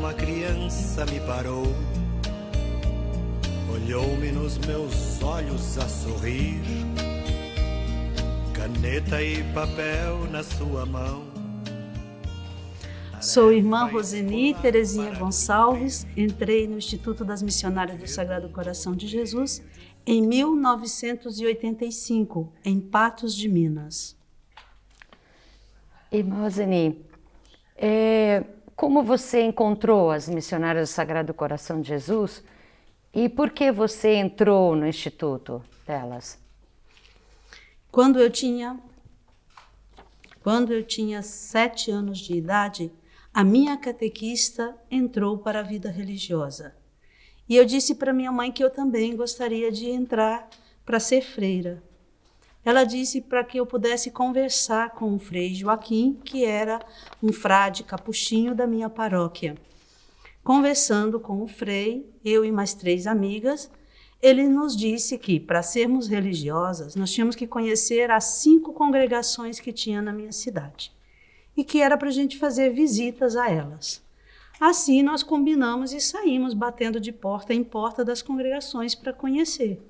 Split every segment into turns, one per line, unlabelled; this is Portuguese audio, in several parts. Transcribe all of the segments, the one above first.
uma criança me parou, olhou-me nos meus olhos a sorrir, caneta e papel na sua mão.
Sou irmã Roseni Terezinha Gonçalves, entrei no Instituto das Missionárias do Sagrado Coração de Jesus em 1985, em Patos de Minas.
Irmã Roseni, como você encontrou as Missionárias do Sagrado Coração de Jesus e por que você entrou no Instituto delas?
Quando eu tinha 7 anos de idade, a minha catequista entrou para a vida religiosa. E eu disse para minha mãe que eu também gostaria de entrar para ser freira. Ela disse para que eu pudesse conversar com o Frei Joaquim, que era um frade capuchinho da minha paróquia. Conversando com o Frei, eu e mais 3 amigas, ele nos disse que, para sermos religiosas, nós tínhamos que conhecer as 5 congregações que tinha na minha cidade e que era para a gente fazer visitas a elas. Assim, nós combinamos e saímos batendo de porta em porta das congregações para conhecer.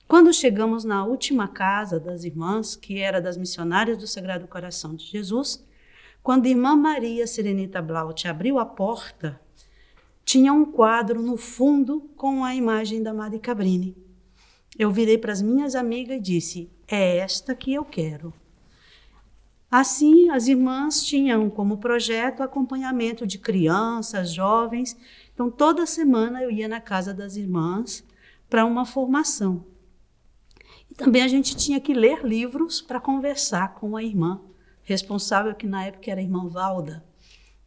Quando chegamos na última casa das irmãs, que era das Missionárias do Sagrado Coração de Jesus, quando a irmã Maria Serenita Blaut abriu a porta, tinha um quadro no fundo com a imagem da Madre Cabrini. Eu virei para as minhas amigas e disse: é esta que eu quero. Assim, as irmãs tinham como projeto acompanhamento de crianças, jovens. Então, toda semana eu ia na casa das irmãs para uma formação. E também a gente tinha que ler livros para conversar com a irmã responsável, que na época era a irmã Valda.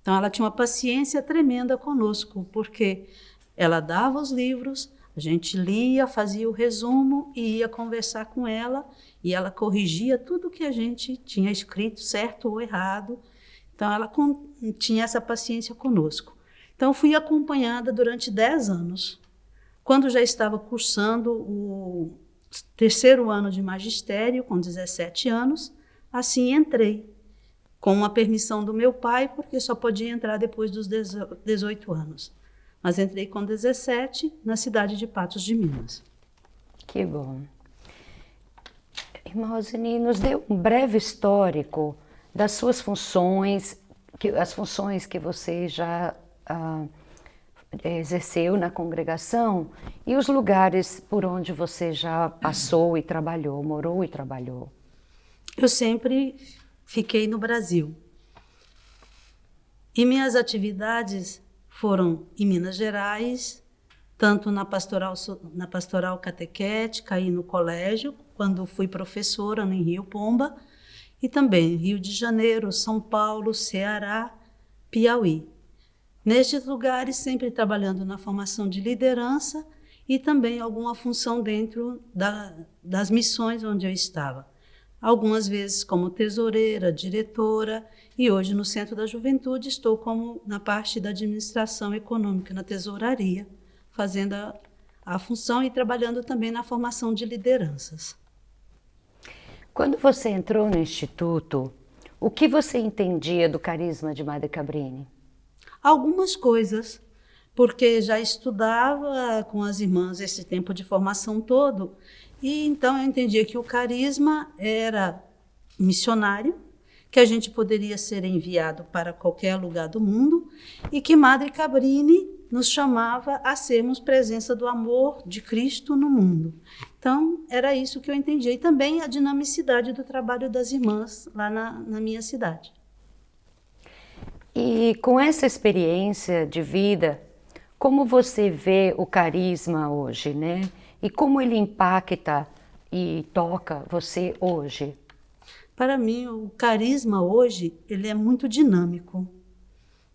Então, ela tinha uma paciência tremenda conosco, porque ela dava os livros, a gente lia, fazia o resumo e ia conversar com ela, e ela corrigia tudo que a gente tinha escrito, certo ou errado. Então, ela tinha essa paciência conosco. Então, fui acompanhada durante 10 anos. Quando já estava cursando o 3º ano de magistério, com 17 anos, assim entrei, com a permissão do meu pai, porque só podia entrar depois dos 18 anos. Mas entrei com 17 na cidade de Patos de Minas.
Que bom. Irmã Roseni, nos dê um breve histórico das suas funções, as funções que você já exerceu na congregação e os lugares por onde você já passou e trabalhou, morou e trabalhou.
Eu sempre fiquei no Brasil. E minhas atividades foram em Minas Gerais, tanto na pastoral catequética e no colégio, quando fui professora em Rio Pomba, e também Rio de Janeiro, São Paulo, Ceará, Piauí. Nestes lugares, sempre trabalhando na formação de liderança e também alguma função dentro das missões onde eu estava. Algumas vezes como tesoureira, diretora, e hoje no Centro da Juventude estou na parte da administração econômica, na tesouraria, fazendo a função e trabalhando também na formação de lideranças.
Quando você entrou no Instituto, o que você entendia do carisma de Madre Cabrini?
Algumas coisas, porque já estudava com as irmãs esse tempo de formação todo, e então eu entendia que o carisma era missionário, que a gente poderia ser enviado para qualquer lugar do mundo e que Madre Cabrini nos chamava a sermos presença do amor de Cristo no mundo. Então, era isso que eu entendia. E também a dinamicidade do trabalho das irmãs lá na minha cidade.
E com essa experiência de vida, como você vê o carisma hoje, né? E como ele impacta e toca você hoje?
Para mim, o carisma hoje, ele é muito dinâmico,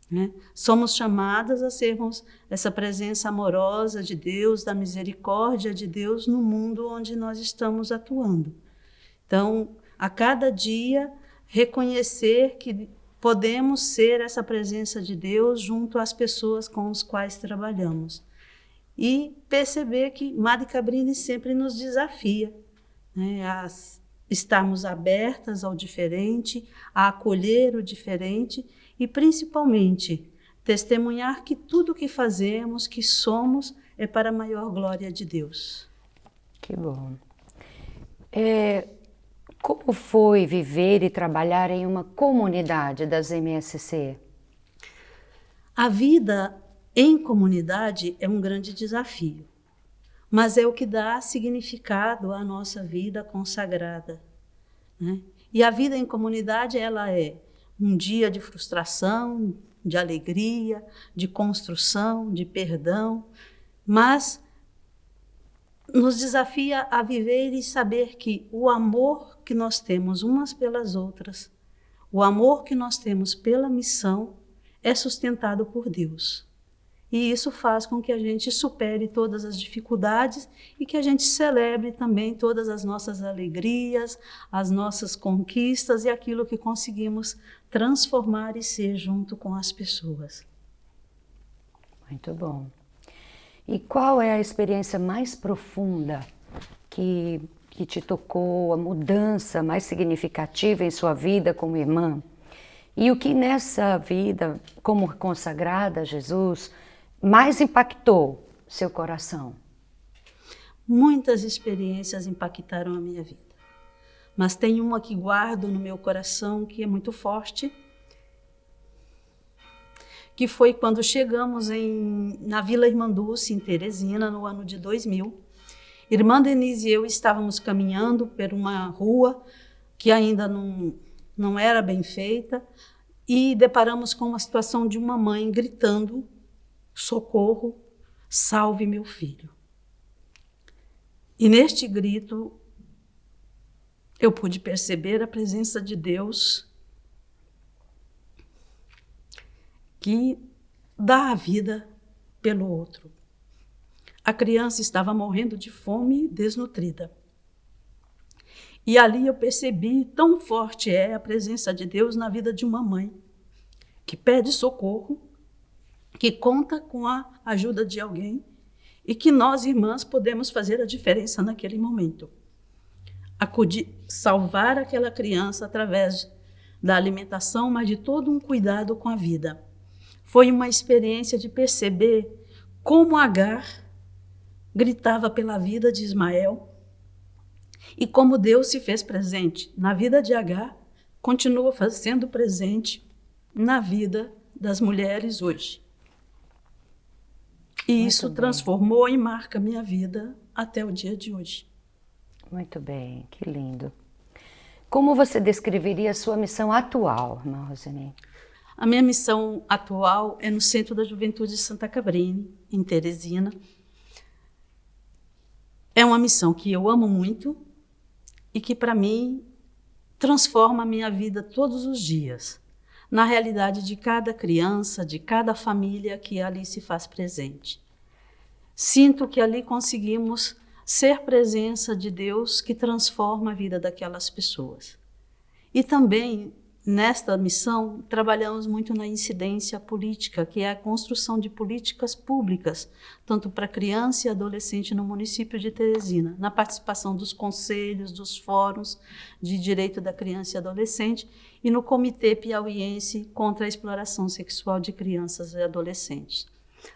né? Somos chamadas a sermos essa presença amorosa de Deus, da misericórdia de Deus no mundo onde nós estamos atuando. Então, a cada dia, reconhecer que podemos ser essa presença de Deus junto às pessoas com as quais trabalhamos. E perceber que Madre Cabrini sempre nos desafia, né, a estarmos abertas ao diferente, a acolher o diferente e, principalmente, testemunhar que tudo que fazemos, que somos, é para a maior glória de Deus.
Que bom. Como foi viver e trabalhar em uma comunidade das MSC?
A vida em comunidade é um grande desafio, mas é o que dá significado à nossa vida consagrada, né? E a vida em comunidade, ela é um dia de frustração, de alegria, de construção, de perdão, mas nos desafia a viver e saber que o amor que nós temos umas pelas outras, o amor que nós temos pela missão, é sustentado por Deus. E isso faz com que a gente supere todas as dificuldades e que a gente celebre também todas as nossas alegrias, as nossas conquistas e aquilo que conseguimos transformar e ser junto com as pessoas.
Muito bom. E qual é a experiência mais profunda que te tocou, a mudança mais significativa em sua vida como irmã? E o que nessa vida, como consagrada a Jesus, mais impactou seu coração?
Muitas experiências impactaram a minha vida, mas tem uma que guardo no meu coração que é muito forte, que foi quando chegamos na Vila Irmã Dulce, em Teresina, no ano de 2000. Irmã Denise e eu estávamos caminhando por uma rua que ainda não era bem feita e deparamos com uma situação de uma mãe gritando: socorro, salve meu filho. E neste grito eu pude perceber a presença de Deus que dá a vida pelo outro. A criança estava morrendo de fome, desnutrida. E ali eu percebi tão forte é a presença de Deus na vida de uma mãe que pede socorro, que conta com a ajuda de alguém e que nós, irmãs, podemos fazer a diferença naquele momento. Acudir, salvar aquela criança através da alimentação, mas de todo um cuidado com a vida. Foi uma experiência de perceber como Agar gritava pela vida de Ismael e como Deus se fez presente na vida de Agar, continua sendo presente na vida das mulheres hoje. E
Muito
isso
bem.
transformou e marca minha vida até o dia de hoje.
Muito bem, que lindo. Como você descreveria a sua missão atual, irmã Roseni?
A minha missão atual é no Centro da Juventude de Santa Cabrine, em Teresina. É uma missão que eu amo muito e que, para mim, transforma a minha vida todos os dias, na realidade de cada criança, de cada família que ali se faz presente. Sinto que ali conseguimos ser presença de Deus que transforma a vida daquelas pessoas. E também, nesta missão, trabalhamos muito na incidência política, que é a construção de políticas públicas, tanto para criança e adolescente no município de Teresina, na participação dos conselhos, dos fóruns de direito da criança e adolescente e no Comitê Piauiense contra a Exploração Sexual de Crianças e Adolescentes.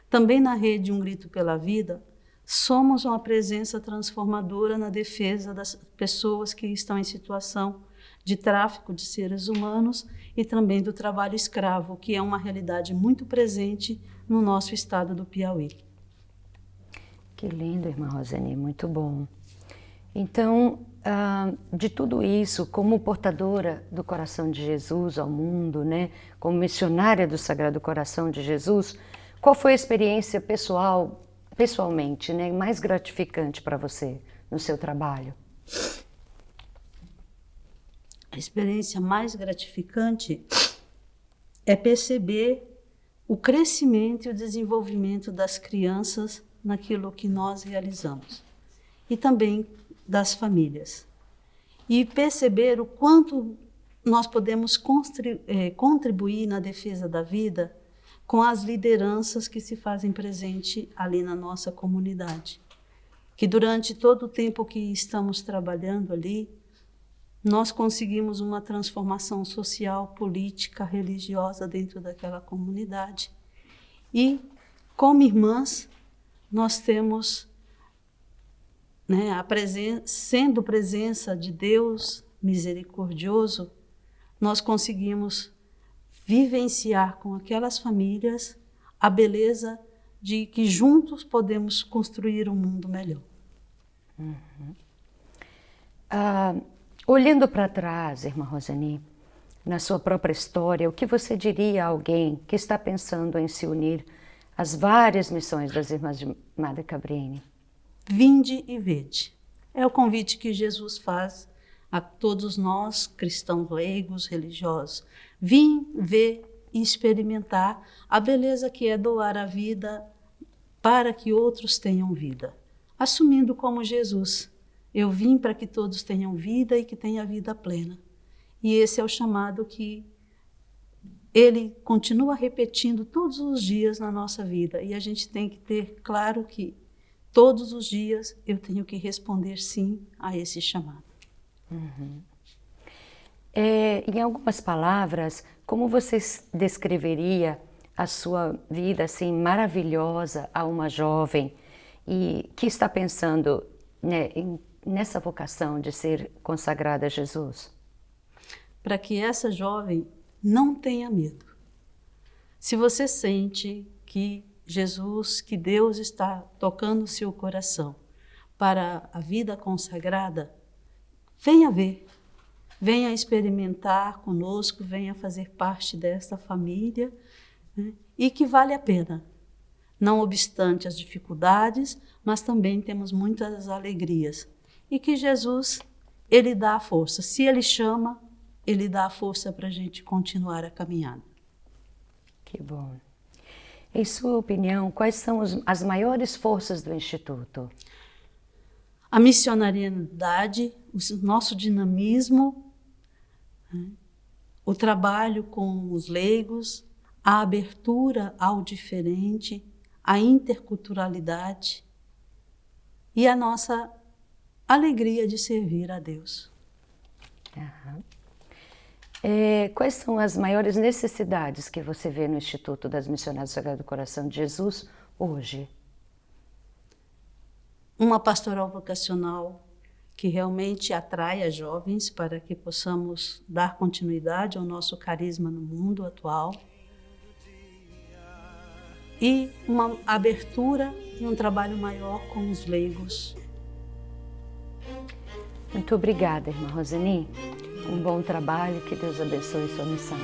Também na rede Um Grito pela Vida, somos uma presença transformadora na defesa das pessoas que estão em situação de tráfico de seres humanos e também do trabalho escravo, que é uma realidade muito presente no nosso estado do Piauí.
Que lindo, irmã Roseni, muito bom. Então, de tudo isso, como portadora do coração de Jesus ao mundo, né, como missionária do Sagrado Coração de Jesus, qual foi a experiência pessoalmente, né, mais gratificante para você no seu trabalho?
A experiência mais gratificante é perceber o crescimento e o desenvolvimento das crianças naquilo que nós realizamos e também das famílias. E perceber o quanto nós podemos contribuir na defesa da vida com as lideranças que se fazem presente ali na nossa comunidade. Que durante todo o tempo que estamos trabalhando ali, nós conseguimos uma transformação social, política, religiosa dentro daquela comunidade E, como irmãs, nós temos, né, sendo presença de Deus misericordioso, nós conseguimos vivenciar com aquelas famílias a beleza de que juntos podemos construir um mundo melhor.
Olhando para trás, irmã Roseni, na sua própria história, o que você diria a alguém que está pensando em se unir às várias missões das Irmãs de Madre Cabrini?
Vinde e vede. É o convite que Jesus faz a todos nós, cristãos leigos, religiosos. Vim ver e experimentar a beleza que é doar a vida para que outros tenham vida. Assumindo como Jesus, eu vim para que todos tenham vida e que tenham vida plena. E esse é o chamado que ele continua repetindo todos os dias na nossa vida. E a gente tem que ter claro que todos os dias eu tenho que responder sim a esse chamado.
Em algumas palavras, como você descreveria a sua vida assim maravilhosa a uma jovem e que está pensando, né, nessa vocação de ser consagrada a Jesus?
Para que essa jovem não tenha medo. Se você sente que Jesus, que Deus está tocando o seu coração para a vida consagrada, venha ver, venha experimentar conosco, venha fazer parte desta família, né? E que vale a pena, não obstante as dificuldades, mas também temos muitas alegrias. E que Jesus, ele dá a força. Se ele chama, ele dá a força para a gente continuar a caminhada.
Que bom. Em sua opinião, quais são as maiores forças do Instituto?
A missionariedade, o nosso dinamismo, né? O trabalho com os leigos, a abertura ao diferente, a interculturalidade e a nossa alegria de servir a Deus.
Quais são as maiores necessidades que você vê no Instituto das Missionárias do Sagrado Coração de Jesus hoje?
Uma pastoral vocacional que realmente atraia jovens para que possamos dar continuidade ao nosso carisma no mundo atual. E uma abertura e um trabalho maior com os leigos.
Muito obrigada, irmã Roseni. Um bom trabalho, que Deus abençoe sua missão.